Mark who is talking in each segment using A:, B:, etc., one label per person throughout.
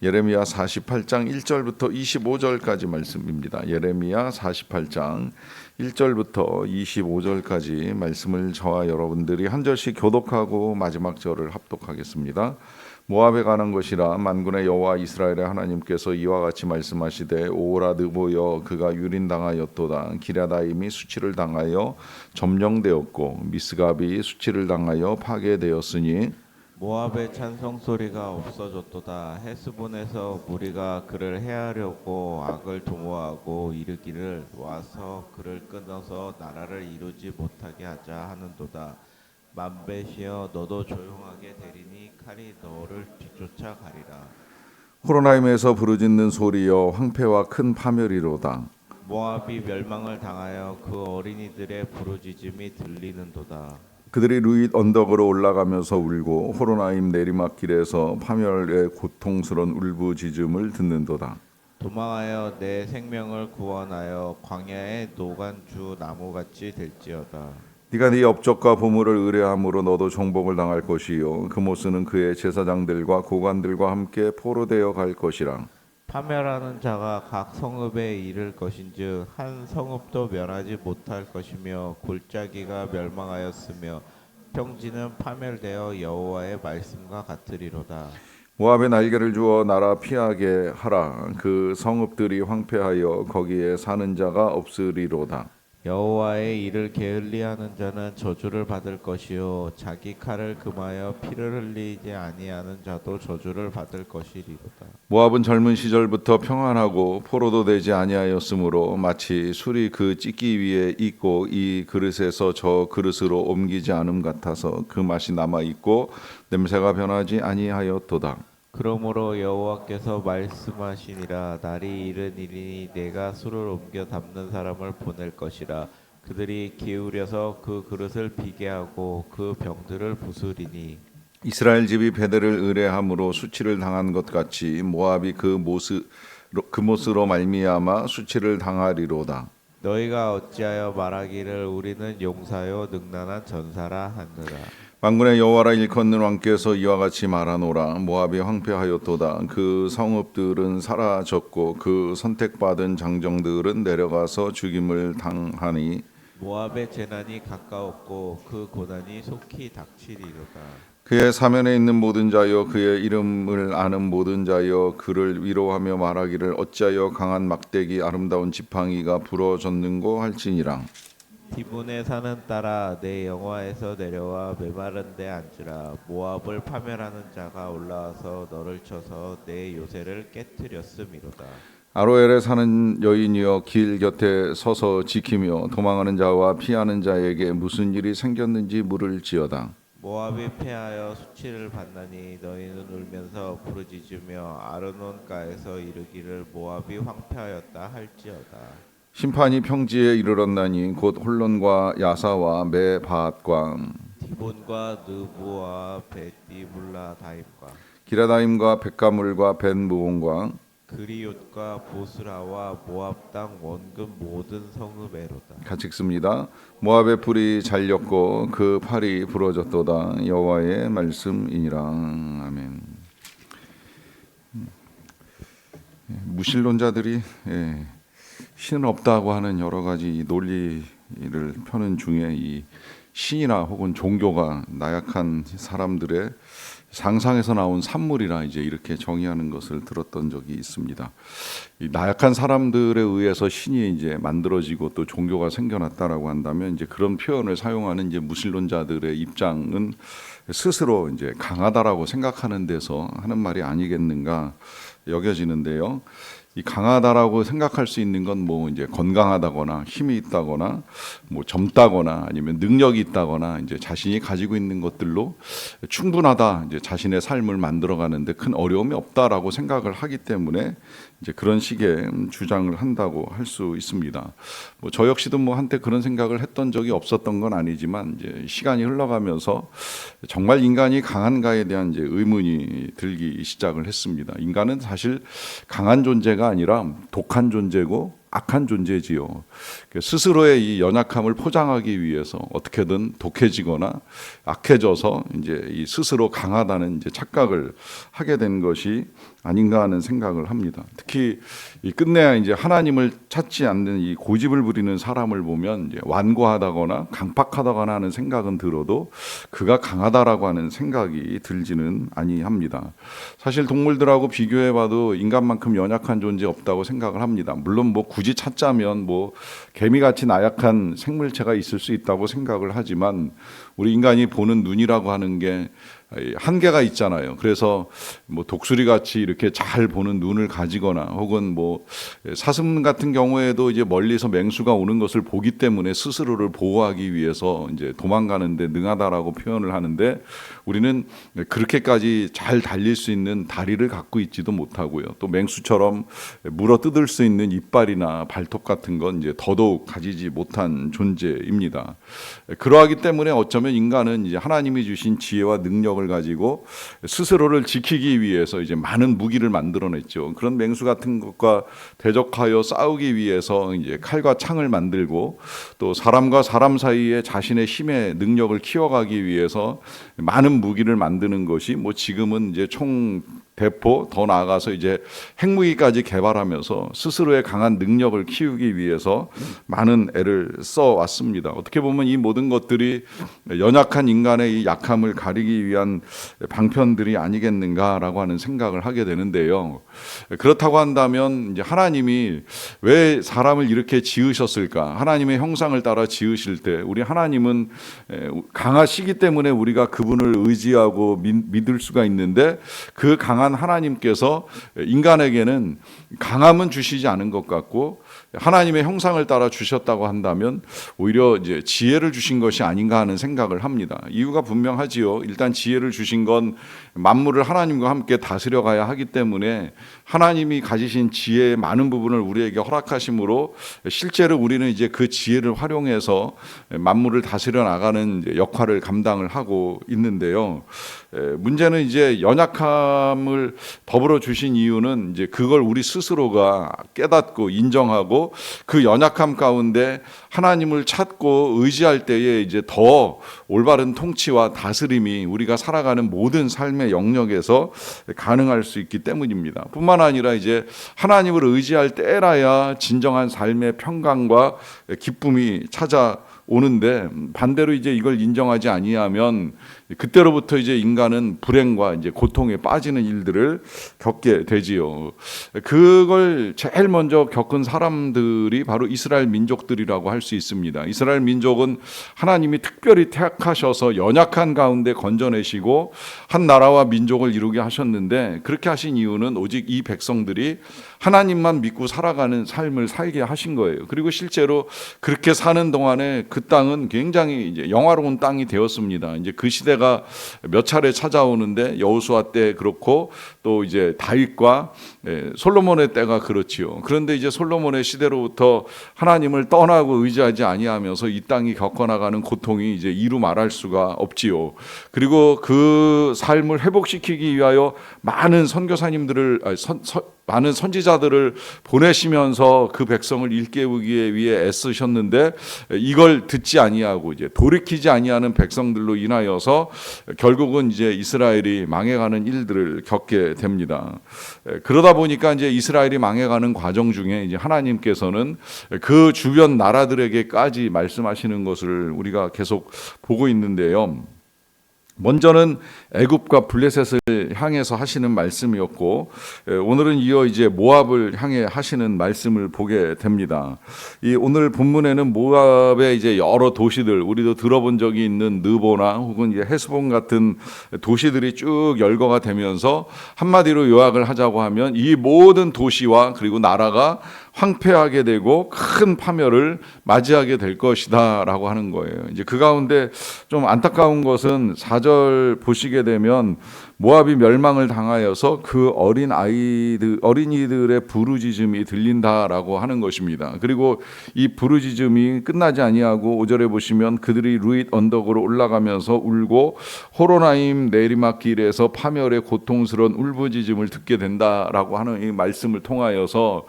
A: 예레미야 48장 1절부터 25절까지 말씀입니다. 예레미야 48장 1절부터 25절까지 말씀을 저와 여러분들이 한 절씩 교독하고 마지막 절을 합독하겠습니다. 모압에 관한 것이라 만군의 여호와 이스라엘의 하나님께서 이와 같이 말씀하시되 오라 느보여 그가 유린당하였도다. 기랴다임이 수치를 당하여 점령되었고 미스갑이 수치를 당하여 파괴되었으니
B: 모압의 찬송 소리가 없어졌도다. 헤스본에서 무리가 그를 해하려고 악을 도모하고 이르기를 와서 그를 끊어서 나라를 이루지 못하게 하자 하는도다. 만벳이여 너도 조용하게 되리니 칼이 너를 뒤쫓아 가리라.
A: 호로나임에서 부르짖는 소리여 황폐와 큰 파멸이로다.
B: 모압이 멸망을 당하여 그 어린이들의 부르짖음이 들리는도다.
A: 그들이 루잇 언덕으로 올라가면서 울고 호로나임 내리막길에서 파멸의 고통스러운 울부짖음을 듣는도다.
B: 도망하여 내 생명을 구원하여 광야의 노간주 나무같이 될지어다.
A: 네가 네 업적과 보물을 의뢰함으로 너도 정복을 당할 것이요 그모스는 그의 제사장들과 고관들과 함께 포로되어 갈 것이라.
B: 파멸하는 자가 각 성읍에 이를 것인즉 한 성읍도 멸하지 못할 것이며 골짜기가 멸망하였으며 평지는 파멸되어 여호와의 말씀과 같으리로다.
A: 모압에 날개를 주어 나라 피하게 하라. 그 성읍들이 황폐하여 거기에 사는 자가 없으리로다.
B: 여호와의 일을 게을리하는 자는 저주를 받을 것이요 자기 칼을 금하여 피를 흘리지 아니하는 자도 저주를 받을 것이리로다.
A: 모압은 젊은 시절부터 평안하고 포로도 되지 아니하였으므로 마치 술이 그 찢기 위에 있고 이 그릇에서 저 그릇으로 옮기지 않음 같아서 그 맛이 남아 있고 냄새가 변하지 아니하였도다.
B: 그러므로 여호와께서 말씀하시니라. 날이 이르니니 내가 술을 옮겨 담는 사람을 보낼 것이라. 그들이 기울여서 그 그릇을 비게 하고 그 병들을 부수리니
A: 이스라엘 집이 베델을 의뢰함으로 수치를 당한 것 같이 모압이 그 못으로 말미암아 수치를 당하리로다.
B: 너희가 어찌하여 말하기를 우리는 용사요 능란한 전사라 하느라.
A: 만군의 여호와라 일컫는 왕께서 이와 같이 말하노라. 모압이 황폐하였도다. 그 성읍들은 사라졌고 그 선택받은 장정들은 내려가서 죽임을 당하니
B: 모압의 재난이 가까웠고 그 고난이 속히 닥치리로다.
A: 그의 사면에 있는 모든 자여 그의 이름을 아는 모든 자여 그를 위로하며 말하기를 어찌하여 강한 막대기 아름다운 지팡이가 부러졌는고 할지니라.
B: 디본에 사는 딸아 내 영화에서 내려와 메마른 데 앉으라. 모압을 파멸하는 자가 올라와서 너를 쳐서 내 요새를 깨뜨렸음이로다.
A: 아로엘에 사는 여인이여 길 곁에 서서 지키며 도망하는 자와 피하는 자에게 무슨 일이 생겼는지 물을지어다.
B: 모압이 패하여 수치를 받나니 너희는 울면서 부르짖으며 아르논가에서 이르기를 모압이 황폐하였다 할지어다.
A: 심판이 평지에 이르렀나니 곧 홀론과 야사와 메바앗과
B: 디본과 느보와 베디물라 다임과
A: 기라다임과 백가물과 벤무온과
B: 그리옷과 보스라와 모압 땅 원금 모든 성읍에로다.
A: 같이 읽습니다. 모압의 불이 잘렸고 그 팔이 부러졌도다. 여호와의 말씀이니라. 아멘. 무신론자들이 신은 없다고 하는 여러 가지 논리를 펴는 중에 이 신이나 혹은 종교가 나약한 사람들의 상상에서 나온 산물이라 이제 이렇게 정의하는 것을 들었던 적이 있습니다. 이 나약한 사람들에 의해서 신이 이제 만들어지고 또 종교가 생겨났다라고 한다면 이제 그런 표현을 사용하는 이제 무신론자들의 입장은 스스로 이제 강하다라고 생각하는 데서 하는 말이 아니겠는가 여겨지는데요. 이 강하다라고 생각할 수 있는 건 뭐 이제 건강하다거나 힘이 있다거나 뭐 젊다거나 아니면 능력이 있다거나 이제 자신이 가지고 있는 것들로 충분하다, 이제 자신의 삶을 만들어가는데 큰 어려움이 없다라고 생각을 하기 때문에 이제 그런 식의 주장을 한다고 할 수 있습니다. 뭐 저 역시도 뭐 한때 그런 생각을 했던 적이 없었던 건 아니지만 이제 시간이 흘러가면서 정말 인간이 강한가에 대한 이제 의문이 들기 시작을 했습니다. 인간은 사실 강한 존재가 아니라 독한 존재고 악한 존재지요. 스스로의 이 연약함을 포장하기 위해서 어떻게든 독해지거나 악해져서 이제 이 스스로 강하다는 이제 착각을 하게 된 것이 아닌가 하는 생각을 합니다. 특히 이 끝내야 이제 하나님을 찾지 않는 이 고집을 부리는 사람을 보면 이제 완고하다거나 강팍하다거나 하는 생각은 들어도 그가 강하다라고 하는 생각이 들지는 아니합니다. 사실 동물들하고 비교해봐도 인간만큼 연약한 존재 없다고 생각을 합니다. 물론 뭐 굳이 찾자면 뭐 개미같이 나약한 생물체가 있을 수 있다고 생각을 하지만 우리 인간이 보는 눈이라고 하는 게 한계가 있잖아요. 그래서 뭐 독수리 같이 이렇게 잘 보는 눈을 가지거나 혹은 뭐 사슴 같은 경우에도 이제 멀리서 맹수가 오는 것을 보기 때문에 스스로를 보호하기 위해서 이제 도망가는데 능하다라고 표현을 하는데 우리는 그렇게까지 잘 달릴 수 있는 다리를 갖고 있지도 못하고요. 또 맹수처럼 물어 뜯을 수 있는 이빨이나 발톱 같은 건 이제 더더욱 가지지 못한 존재입니다. 그러하기 때문에 어쩌면 인간은 이제 하나님이 주신 지혜와 능력을 가지고 스스로를 지키기 위해서 이제 많은 무기를 만들어냈죠. 그런 맹수 같은 것과 대적하여 싸우기 위해서 이제 칼과 창을 만들고 또 사람과 사람 사이에 자신의 힘의 능력을 키워가기 위해서 많은 무기를 만드는 것이 뭐 지금은 이제 총 대포 더 나아가서 이제 핵무기까지 개발하면서 스스로의 강한 능력을 키우기 위해서 많은 애를 써왔습니다. 어떻게 보면 이 모든 것들이 연약한 인간의 이 약함을 가리기 위한 방편들이 아니겠는가라고 하는 생각을 하게 되는데요. 그렇다고 한다면 이제 하나님이 왜 사람을 이렇게 지으셨을까? 하나님의 형상을 따라 지으실 때 우리 하나님은 강하시기 때문에 우리가 그분을 의지하고 믿을 수가 있는데 그 강한 하나님께서 인간에게는 강함은 주시지 않은 것 같고 하나님의 형상을 따라 주셨다고 한다면 오히려 이제 지혜를 주신 것이 아닌가 하는 생각을 합니다. 이유가 분명하지요. 일단 지혜를 주신 건 만물을 하나님과 함께 다스려 가야 하기 때문에 하나님이 가지신 지혜의 많은 부분을 우리에게 허락하심으로 실제로 우리는 이제 그 지혜를 활용해서 만물을 다스려 나가는 역할을 감당을 하고 있는데요. 문제는 이제 연약함을 더불어 주신 이유는 이제 그걸 우리 스스로가 깨닫고 인정하고 그 연약함 가운데 하나님을 찾고 의지할 때에 이제 더 올바른 통치와 다스림이 우리가 살아가는 모든 삶의 영역에서 가능할 수 있기 때문입니다. 뿐만 아니라 이제 하나님을 의지할 때라야 진정한 삶의 평강과 기쁨이 찾아오는데 반대로 이제 이걸 인정하지 아니하면 그때로부터 이제 인간은 불행과 이제 고통에 빠지는 일들을 겪게 되지요. 그걸 제일 먼저 겪은 사람들이 바로 이스라엘 민족들이라고 할 수 있습니다. 이스라엘 민족은 하나님이 특별히 택하셔서 연약한 가운데 건져내시고 한 나라와 민족을 이루게 하셨는데 그렇게 하신 이유는 오직 이 백성들이 하나님만 믿고 살아가는 삶을 살게 하신 거예요. 그리고 실제로 그렇게 사는 동안에 그 땅은 굉장히 이제 영화로운 땅이 되었습니다. 이제 그 시대가 몇 차례 찾아오는데 여호수아 때 그렇고 또 이제 다윗과 솔로몬의 때가 그렇지요. 그런데 이제 솔로몬의 시대로부터 하나님을 떠나고 의지하지 아니하면서 이 땅이 겪어나가는 고통이 이제 이루 말할 수가 없지요. 그리고 그 삶을 회복시키기 위하여 많은 선교사님들을 많은 선지자들을 보내시면서 그 백성을 일깨우기 위해 애쓰셨는데 이걸 듣지 아니하고 이제 돌이키지 아니하는 백성들로 인하여서 결국은 이제 이스라엘이 망해가는 일들을 겪게 됩니다. 그러다 보니까 이제 이스라엘이 망해가는 과정 중에 이제 하나님께서는 그 주변 나라들에게까지 말씀하시는 것을 우리가 계속 보고 있는데요. 먼저는 애굽과 블레셋을 향해서 하시는 말씀이었고 오늘은 이어 이제 모압을 향해 하시는 말씀을 보게 됩니다. 이 오늘 본문에는 모압의 이제 여러 도시들 우리도 들어본 적이 있는 느보나 혹은 이제 헤스본 같은 도시들이 쭉 열거가 되면서 한마디로 요약을 하자고 하면 이 모든 도시와 그리고 나라가 황폐하게 되고 큰 파멸을 맞이하게 될 것이다라고 하는 거예요. 이제 그 가운데 좀 안타까운 것은 4절 보시게 되면 모압이 멸망을 당하여서 그 어린이들의 부르짖음이 들린다라고 하는 것입니다. 그리고 이 부르짖음이 끝나지 아니하고 5절에 보시면 그들이 루잇 언덕으로 올라가면서 울고 호로나임 내리막길에서 파멸의 고통스러운 울부짖음을 듣게 된다라고 하는 이 말씀을 통하여서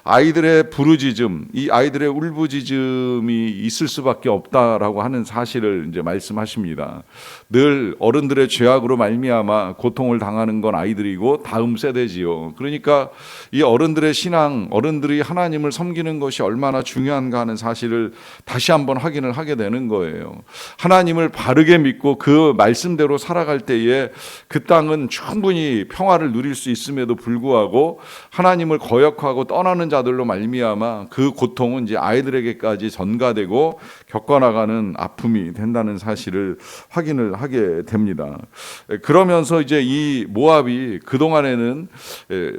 A: 아이들의 부르짖음, 이 아이들의 울부짖음이 있을 수밖에 없다라고 하는 사실을 이제 말씀하십니다. 늘 어른들의 죄악으로 말미암아 고통을 당하는 건 아이들이고 다음 세대지요. 그러니까 이 어른들의 신앙, 어른들이 하나님을 섬기는 것이 얼마나 중요한가 하는 사실을 다시 한번 확인을 하게 되는 거예요. 하나님을 바르게 믿고 그 말씀대로 살아갈 때에 그 땅은 충분히 평화를 누릴 수 있음에도 불구하고 하나님을 거역하고 떠나는 자들로 말미암아 그 고통은 이제 아이들에게까지 전가되고 겪어나가는 아픔이 된다는 사실을 확인을 하게 됩니다. 그러면서 이제 이 모압이 그동안에는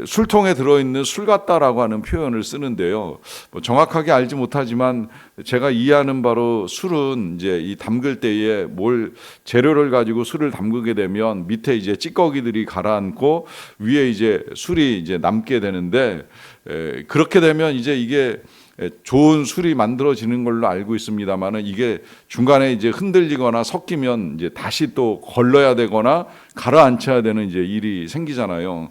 A: 술통에 들어있는 술 같다라고 하는 표현을 쓰는데요. 정확하게 알지 못하지만 제가 이해하는 바로 술은 이제 이 담글 때에 재료를 가지고 술을 담그게 되면 밑에 이제 찌꺼기들이 가라앉고 위에 이제 술이 이제 남게 되는데, 그렇게 되면 이제 이게 좋은 술이 만들어지는 걸로 알고 있습니다만은 이게 중간에 이제 흔들리거나 섞이면 이제 다시 또 걸러야 되거나 가라앉혀야 되는 이제 일이 생기잖아요.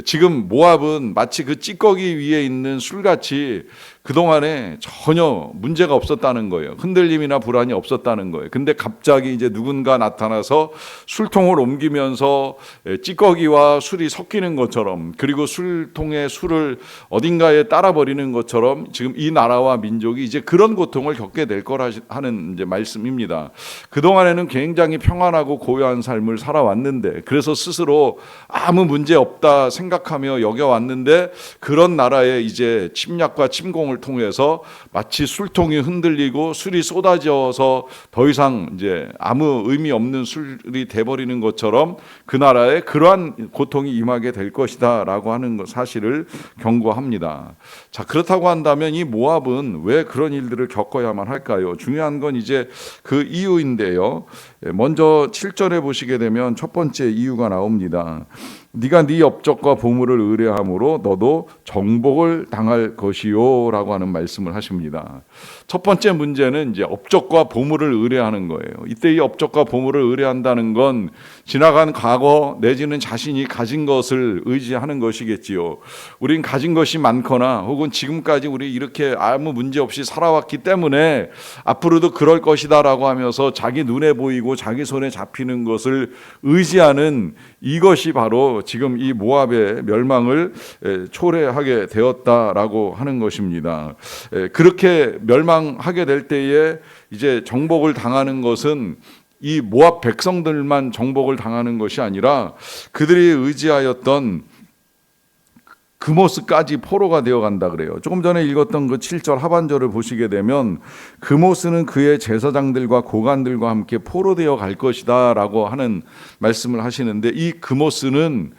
A: 지금 모압은 마치 그 찌꺼기 위에 있는 술같이 그동안에 전혀 문제가 없었다는 거예요. 흔들림이나 불안이 없었다는 거예요. 근데 갑자기 이제 누군가 나타나서 술통을 옮기면서 찌꺼기와 술이 섞이는 것처럼, 그리고 술통에 술을 어딘가에 따라 버리는 것처럼 지금 이 나라와 민족이 이제 그런 고통을 겪게 될 거라 하는 이제 말씀입니다. 그동안에는 굉장히 평안하고 고요한 삶을 살아왔는데, 그래서 스스로 아무 문제 없다 생각하며 여겨왔는데, 그런 나라에 이제 침략과 침공을 통해서 마치 술통이 흔들리고 술이 쏟아져서 더 이상 이제 아무 의미 없는 술이 돼버리는 것처럼 그 나라에 그러한 고통이 임하게 될 것이다라고 하는 사실을 경고합니다. 자, 그렇다고 한다면 이 모압은 왜 그런 일들을 겪어야만 할까요? 중요한 건 이제 그 이유인데요. 먼저 7절에 보시게 되면 첫 번째 이유가 나옵니다. 네가 네 업적과 보물을 의뢰함으로 너도 정복을 당할 것이요 라고 하는 말씀을 하십니다. 첫 번째 문제는 이제 업적과 보물을 의뢰하는 거예요. 이때 이 업적과 보물을 의뢰한다는 건 지나간 과거 내지는 자신이 가진 것을 의지하는 것이겠지요. 우린 가진 것이 많거나 혹은 지금까지 우리 이렇게 아무 문제 없이 살아왔기 때문에 앞으로도 그럴 것이다 라고 하면서 자기 눈에 보이고 자기 손에 잡히는 것을 의지하는, 이것이 바로 지금 이 모압의 멸망을 초래하게 되었다라고 하는 것입니다. 그렇게 멸망하게 될 때에 이제 정복을 당하는 것은 이 모압 백성들만 정복을 당하는 것이 아니라 그들이 의지하였던 그모스까지 포로가 되어간다 그래요. 조금 전에 읽었던 그 7절 하반절을 보시게 되면 그모스는 그의 제사장들과 고관들과 함께 포로되어 갈 것이다 라고 하는 말씀을 하시는데, 이 그모스는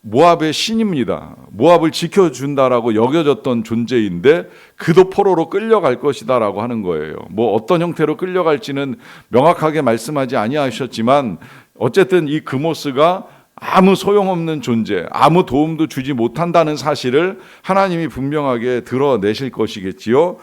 A: 모압의 신입니다. 모압을 지켜준다라고 여겨졌던 존재인데 그도 포로로 끌려갈 것이다 라고 하는 거예요. 뭐 어떤 형태로 끌려갈지는 명확하게 말씀하지 아니하셨지만 어쨌든 이 그모스가 아무 소용없는 존재, 아무 도움도 주지 못한다는 사실을 하나님이 분명하게 드러내실 것이겠지요.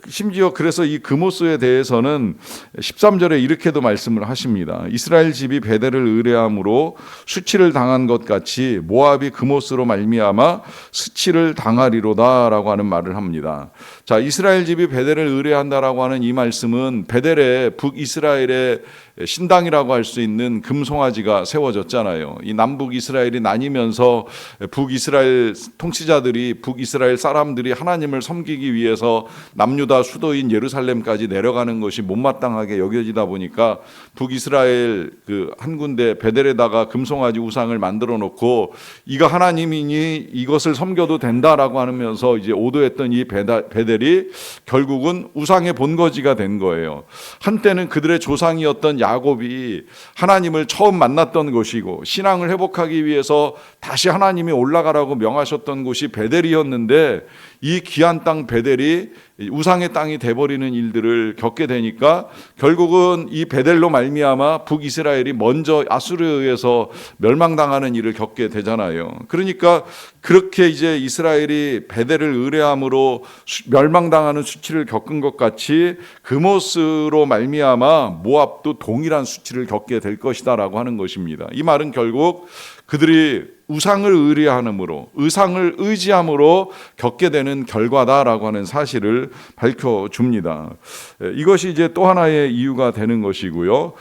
A: 심지어 그래서 이 그모스에 대해서는 13절에 이렇게도 말씀을 하십니다. 이스라엘 집이 베델을 의뢰함으로 수치를 당한 것 같이 모압이 그모스로 말미암아 수치를 당하리로다 라고 하는 말을 합니다. 자, 이스라엘 집이 베델을 의뢰한다라고 하는 이 말씀은 베델에 북이스라엘의 신당이라고 할 수 있는 금송아지가 세워졌잖아요. 이 남북 이스라엘이 나뉘면서 북이스라엘 통치자들이, 북이스라엘 사람들이 하나님을 섬기기 위해서 남유다 수도인 예루살렘까지 내려가는 것이 못마땅하게 여겨지다 보니까 북이스라엘 그 한 군데 베델에다가 금송아지 우상을 만들어 놓고 이가 하나님이니 이것을 섬겨도 된다라고 하면서 이제 오도했던 이 베델이 결국은 우상의 본거지가 된 거예요. 한때는 그들의 조상이었던 야곱이 하나님을 처음 만났던 곳이고 신앙을 회복하기 위해서 다시 하나님이 올라가라고 명하셨던 곳이 베델이었는데, 이 귀한 땅 베델이 우상의 땅이 돼버리는 일들을 겪게 되니까 결국은 이 베델로 말미암아 북이스라엘이 먼저 아수르에 의해서 멸망당하는 일을 겪게 되잖아요. 그러니까 그렇게 이제 이스라엘이 베델을 의뢰함으로 멸망당하는 수치를 겪은 것 같이 그모스로 말미암아 모압도 동일한 수치를 겪게 될 것이다라고 하는 것입니다. 이 말은 결국 그들이 우상을 의뢰함으로, 의상을 의지함으로 겪게 되는 결과다라고 하는 사실을 밝혀줍니다. 이것이 이제 또 하나의 이유가 되는 것이고요.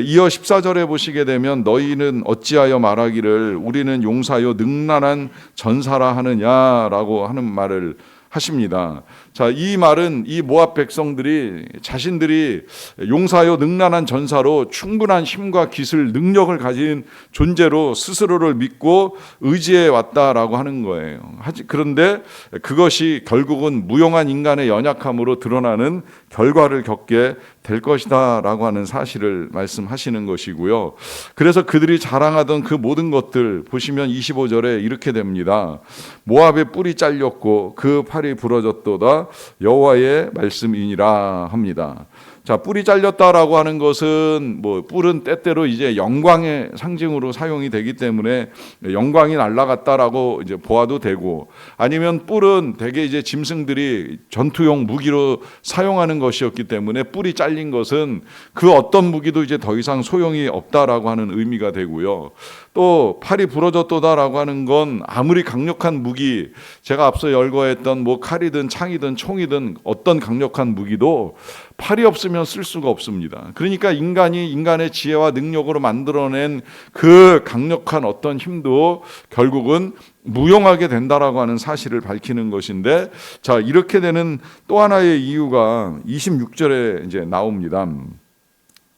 A: 이어 14절에 보시게 되면 너희는 어찌하여 말하기를 우리는 용사요 능란한 전사라 하느냐라고 하는 말을 하십니다. 자, 이 말은 이 모압 백성들이 자신들이 용사요 능란한 전사로 충분한 힘과 기술, 능력을 가진 존재로 스스로를 믿고 의지해 왔다라고 하는 거예요. 그런데 그것이 결국은 무용한 인간의 연약함으로 드러나는 결과를 겪게 될 것이다라고 하는 사실을 말씀하시는 것이고요. 그래서 그들이 자랑하던 그 모든 것들 보시면 25절에 이렇게 됩니다. 모압의 뿔이 잘렸고 그 팔이 부러졌도다 여호와의 말씀이니라 합니다. 자, 뿔이 잘렸다라고 하는 것은 뿔은 때때로 이제 영광의 상징으로 사용이 되기 때문에 영광이 날아갔다라고 이제 보아도 되고, 아니면 뿔은 대개 이제 짐승들이 전투용 무기로 사용하는 것이었기 때문에 뿔이 잘린 것은 그 어떤 무기도 이제 더 이상 소용이 없다라고 하는 의미가 되고요. 또 팔이 부러졌도다라고 하는 건 아무리 강력한 무기, 제가 앞서 열거했던 칼이든 창이든 총이든 어떤 강력한 무기도 팔이 없으면 쓸 수가 없습니다. 그러니까 인간이 인간의 지혜와 능력으로 만들어낸 그 강력한 어떤 힘도 결국은 무용하게 된다라고 하는 사실을 밝히는 것인데, 자, 이렇게 되는 또 하나의 이유가 26절에 이제 나옵니다.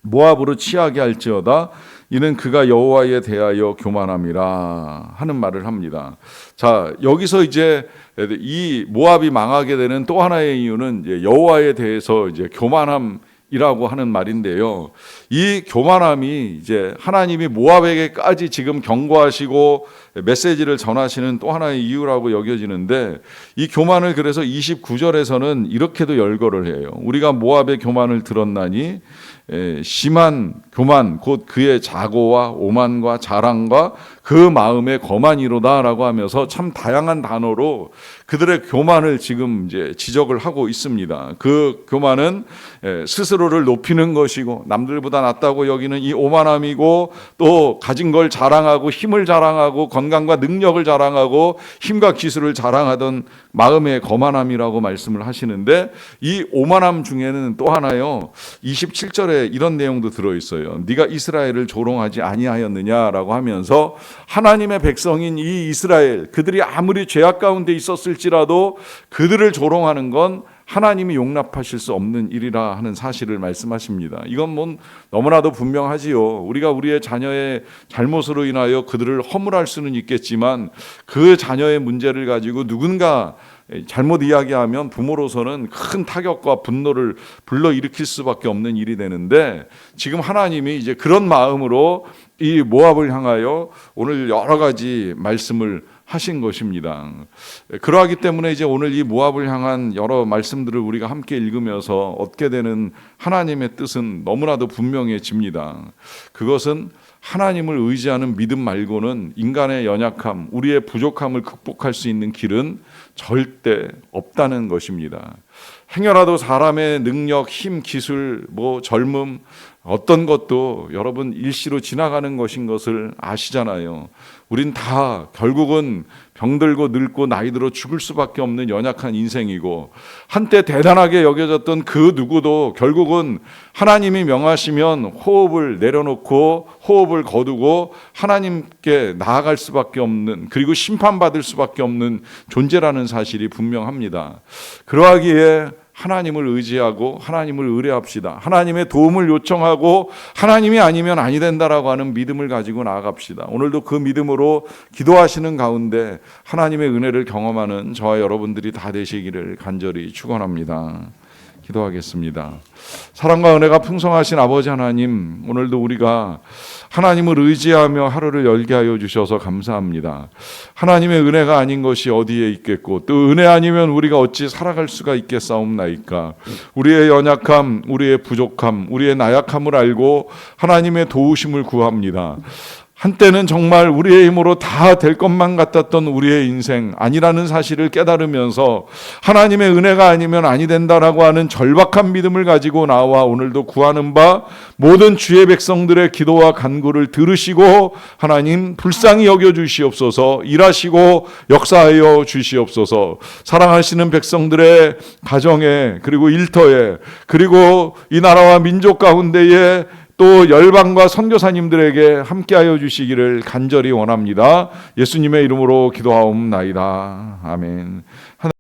A: 모압으로 취하게 할지어다 이는 그가 여호와에 대하여 교만함이라 하는 말을 합니다. 자, 여기서 이제 이 모압이 망하게 되는 또 하나의 이유는 이제 여호와에 대해서 이제 교만함이라고 하는 말인데요. 이 교만함이 이제 하나님이 모압에게까지 지금 경고하시고 메시지를 전하시는 또 하나의 이유라고 여겨지는데, 이 교만을 그래서 29절에서는 이렇게도 열거를 해요. 우리가 모압의 교만을 들었나니 심한 교만 곧 그의 자고와 오만과 자랑과 그 마음의 거만이로다라고 하면서 참 다양한 단어로 그들의 교만을 지금 이제 지적을 하고 있습니다. 그 교만은 스스로를 높이는 것이고 남들보다 낫다고 여기는 이 오만함이고, 또 가진 걸 자랑하고 힘을 자랑하고 건강과 능력을 자랑하고 힘과 기술을 자랑하던 마음의 거만함이라고 말씀을 하시는데, 이 오만함 중에는 또 하나요, 27절에 이런 내용도 들어있어요. 네가 이스라엘을 조롱하지 아니하였느냐라고 하면서 하나님의 백성인 이 이스라엘, 그들이 아무리 죄악 가운데 있었을지라도 그들을 조롱하는 건 하나님이 용납하실 수 없는 일이라 하는 사실을 말씀하십니다. 이건 너무나도 분명하지요. 우리가 우리의 자녀의 잘못으로 인하여 그들을 허물할 수는 있겠지만 그 자녀의 문제를 가지고 누군가 잘못 이야기하면 부모로서는 큰 타격과 분노를 불러일으킬 수밖에 없는 일이 되는데, 지금 하나님이 이제 그런 마음으로 이 모압을 향하여 오늘 여러 가지 말씀을 하신 것입니다. 그러하기 때문에 이제 오늘 이 모압을 향한 여러 말씀들을 우리가 함께 읽으면서 얻게 되는 하나님의 뜻은 너무나도 분명해집니다. 그것은 하나님을 의지하는 믿음 말고는 인간의 연약함, 우리의 부족함을 극복할 수 있는 길은 절대 없다는 것입니다. 행여라도 사람의 능력, 힘, 기술, 젊음, 어떤 것도 여러분 일시로 지나가는 것인 것을 아시잖아요. 우린 다 결국은 병들고 늙고 나이 들어 죽을 수밖에 없는 연약한 인생이고, 한때 대단하게 여겨졌던 그 누구도 결국은 하나님이 명하시면 호흡을 내려놓고 호흡을 거두고 하나님께 나아갈 수밖에 없는, 그리고 심판받을 수밖에 없는 존재라는 사실이 분명합니다. 그러하기에 하나님을 의지하고 하나님을 의뢰합시다. 하나님의 도움을 요청하고 하나님이 아니면 아니 된다라고 하는 믿음을 가지고 나아갑시다. 오늘도 그 믿음으로 기도하시는 가운데 하나님의 은혜를 경험하는 저와 여러분들이 다 되시기를 간절히 축원합니다. 기도하겠습니다. 사랑과 은혜가 풍성하신 아버지 하나님, 오늘도 우리가 하나님을 의지하며 하루를 열게 하여 주셔서 감사합니다. 하나님의 은혜가 아닌 것이 어디에 있겠고 또 은혜 아니면 우리가 어찌 살아갈 수가 있겠사옵나이까. 우리의 연약함, 우리의 부족함, 우리의 나약함을 알고 하나님의 도우심을 구합니다. 한때는 정말 우리의 힘으로 다 될 것만 같았던 우리의 인생 아니라는 사실을 깨달으면서 하나님의 은혜가 아니면 아니 된다라고 하는 절박한 믿음을 가지고 나와 오늘도 구하는 바 모든 주의 백성들의 기도와 간구를 들으시고 하나님 불쌍히 여겨 주시옵소서. 일하시고 역사하여 주시옵소서. 사랑하시는 백성들의 가정에 그리고 일터에 그리고 이 나라와 민족 가운데에 또 열방과 선교사님들에게 함께하여 주시기를 간절히 원합니다. 예수님의 이름으로 기도하옵나이다. 아멘.